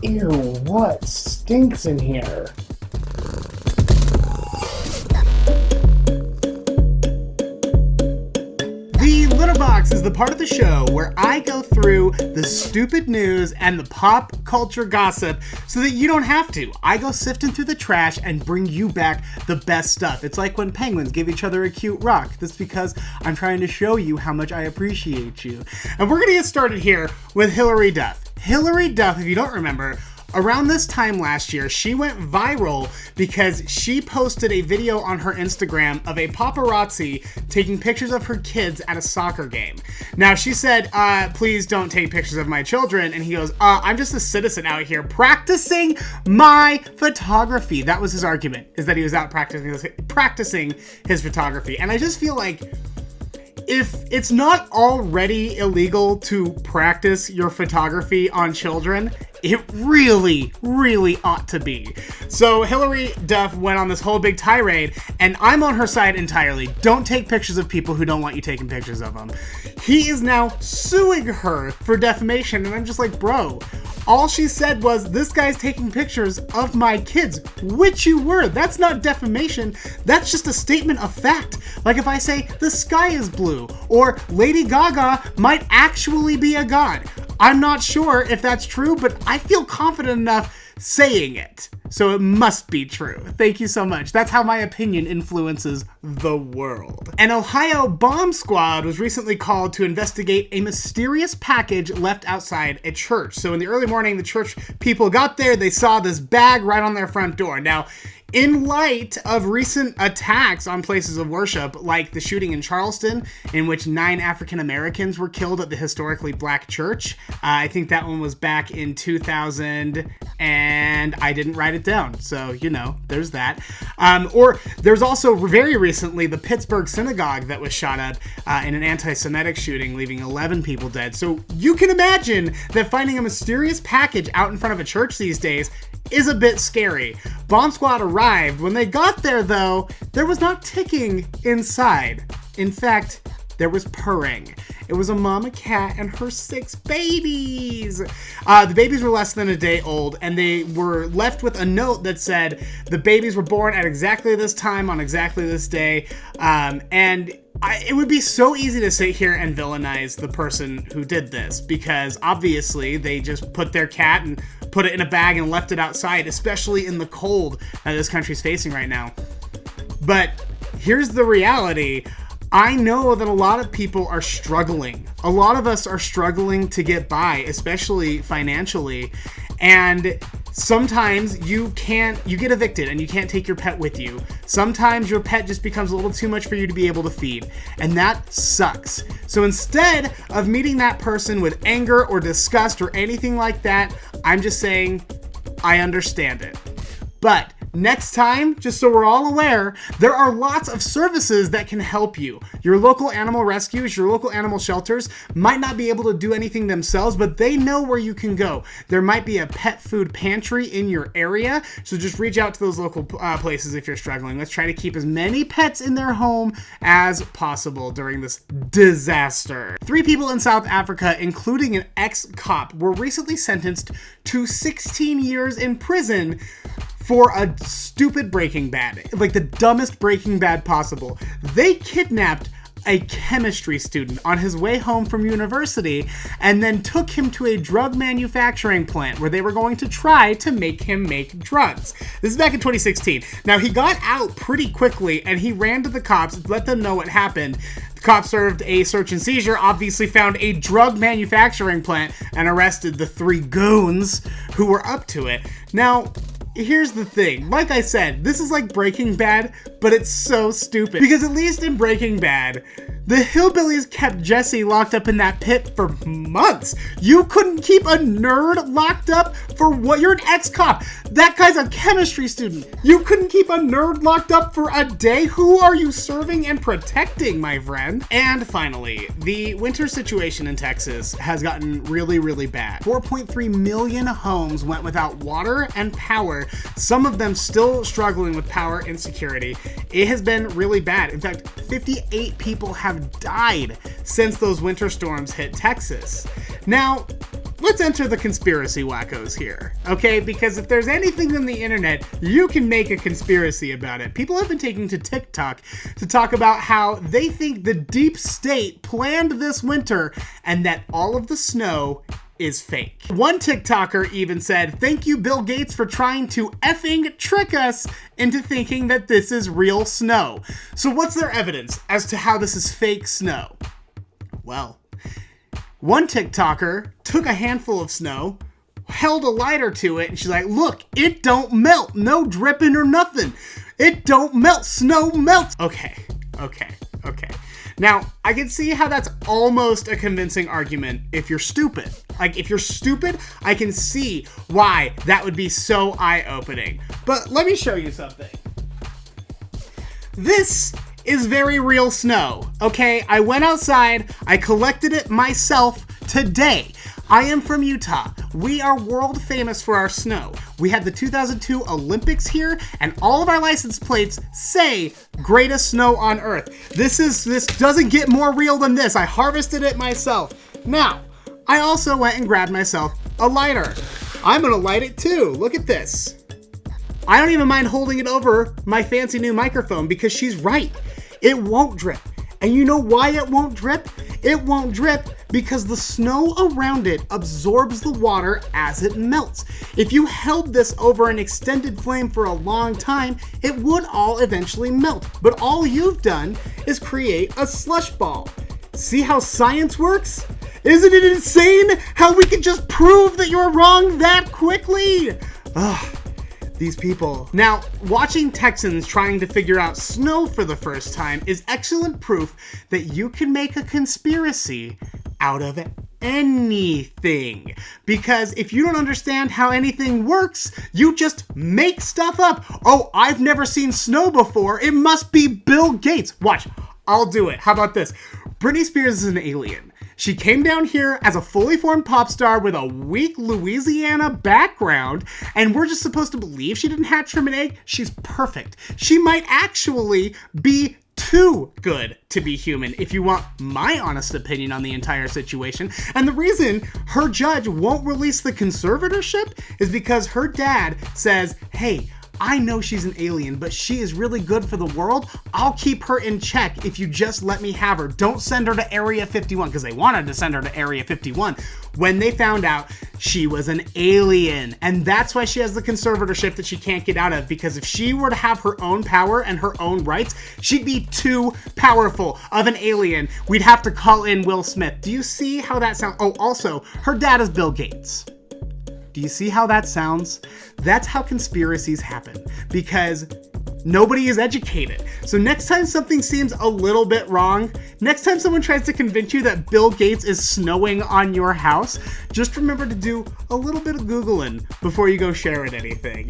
Ew, what stinks in here? The Litterbox is the part of the show where I go through the stupid news and the pop culture gossip so that you don't have to. I go sifting through the trash and bring you back the best stuff. It's like when penguins give each other a cute rock. That's because I'm trying to show you how much I appreciate you. And we're gonna get started here with Hilary Duff. Hilary Duff, if you don't remember, around this time last year, she went viral because she posted a video on her Instagram of a paparazzi taking pictures of her kids at a soccer game. Now, she said, please don't take pictures of my children. And he goes, I'm just a citizen out here practicing my photography. That was his argument, is that he was out practicing his photography. And I just feel like, if it's not already illegal to practice your photography on children, it really, really ought to be. So Hilary Duff went on this whole big tirade, and I'm on her side entirely. Don't take pictures of people who don't want you taking pictures of them. He is now suing her for defamation, and I'm just like, bro, all she said was, this guy's taking pictures of my kids, which you were. That's not defamation. That's just a statement of fact. Like if I say, the sky is blue, or Lady Gaga might actually be a god. I'm not sure if that's true, but I feel confident enough saying it. So it must be true. Thank you so much. That's how my opinion influences the world. An Ohio bomb squad was recently called to investigate a mysterious package left outside a church. So in the early morning, the church people got there. They saw this bag right on their front door. Now, in light of recent attacks on places of worship, like the shooting in Charleston, in which 9 African Americans were killed at the historically black church, I think that one was back in 2000, and I didn't write it down, so, you know, there's that. Or there's also very recently the Pittsburgh Synagogue that was shot up in an anti-Semitic shooting, leaving 11 people dead. So you can imagine that finding a mysterious package out in front of a church these days is a bit scary. Bomb squad arrived. When they got there, though, there was not ticking inside. In fact, there was purring. It was a mama cat and her 6 babies. The babies were less than a day old, and they were left with a note that said, the babies were born at exactly this time on exactly this day. It would be so easy to sit here and villainize the person who did this, because obviously they just put their cat and put it in a bag and left it outside, especially in the cold that this country's facing right now. But here's the reality. I know that a lot of people are struggling. A lot of us are struggling to get by, especially financially. And sometimes you get evicted and you can't take your pet with you. Sometimes your pet just becomes a little too much for you to be able to feed. And that sucks. So instead of meeting that person with anger or disgust or anything like that, I'm just saying, I understand it. But next time, just so we're all aware, there are lots of services that can help you. Your local animal rescues, your local animal shelters might not be able to do anything themselves, but they know where you can go. There might be a pet food pantry in your area, so just reach out to those local places if you're struggling. Let's try to keep as many pets in their home as possible during this disaster. 3 people in South Africa, including an ex-cop, were recently sentenced to 16 years in prison for a stupid Breaking Bad, like the dumbest Breaking Bad possible. They kidnapped a chemistry student on his way home from university and then took him to a drug manufacturing plant where they were going to try to make him make drugs. This is back in 2016. Now, he got out pretty quickly and he ran to the cops, let them know what happened. The cops served a search and seizure, obviously found a drug manufacturing plant, and arrested the 3 goons who were up to it. Now, here's the thing. Like I said, this is like Breaking Bad, but it's so stupid. Because at least in Breaking Bad, the hillbillies kept Jesse locked up in that pit for months. You couldn't keep a nerd locked up for what? You're an ex-cop. That guy's a chemistry student. You couldn't keep a nerd locked up for a day? Who are you serving and protecting, my friend? And finally, the winter situation in Texas has gotten really, really bad. 4.3 million homes went without water and power, some of them still struggling with power insecurity. It has been really bad. In fact, 58 people have died since those winter storms hit Texas. Now, let's enter the conspiracy wackos here, okay? Because if there's anything on the internet, you can make a conspiracy about it. People have been taking to TikTok to talk about how they think the deep state planned this winter and that all of the snow is fake. One TikToker even said, "Thank you, Bill Gates, for trying to effing trick us into thinking that this is real snow." So what's their evidence as to how this is fake snow? Well, one TikToker took a handful of snow, held a lighter to it, and she's like, "Look, it don't melt. No dripping or nothing. It don't melt. Snow melts." Okay. Now, I can see how that's almost a convincing argument if you're stupid. Like, if you're stupid, I can see why that would be so eye-opening. But let me show you something. This is very real snow, okay? I went outside, I collected it myself today. I am from Utah. We are world famous for our snow. We had the 2002 Olympics here, and all of our license plates say greatest snow on earth. This doesn't get more real than this. I harvested it myself. Now, I also went and grabbed myself a lighter. I'm gonna light it too. Look at this. I don't even mind holding it over my fancy new microphone because she's right. It won't drip. And you know why it won't drip? It won't drip because the snow around it absorbs the water as it melts. If you held this over an extended flame for a long time, it would all eventually melt. But all you've done is create a slush ball. See how science works? Isn't it insane how we can just prove that you're wrong that quickly? Ugh. These people. Now, watching Texans trying to figure out snow for the first time is excellent proof that you can make a conspiracy out of anything. Because if you don't understand how anything works, you just make stuff up. "Oh, I've never seen snow before. It must be Bill Gates." Watch, I'll do it. How about this? Britney Spears is an alien. She came down here as a fully formed pop star with a weak Louisiana background, and we're just supposed to believe she didn't hatch from an egg? She's perfect. She might actually be too good to be human, if you want my honest opinion on the entire situation. And the reason her judge won't release the conservatorship is because her dad says, "Hey, I know she's an alien, but she is really good for the world. I'll keep her in check if you just let me have her. Don't send her to Area 51, because they wanted to send her to Area 51 when they found out she was an alien. And that's why she has the conservatorship that she can't get out of, because if she were to have her own power and her own rights, she'd be too powerful of an alien. We'd have to call in Will Smith. Do you see how that sounds? Oh, also, her dad is Bill Gates. Do you see how that sounds? That's how conspiracies happen, because nobody is educated. So next time something seems a little bit wrong, next time someone tries to convince you that Bill Gates is snowing on your house, just remember to do a little bit of Googling before you go sharing anything.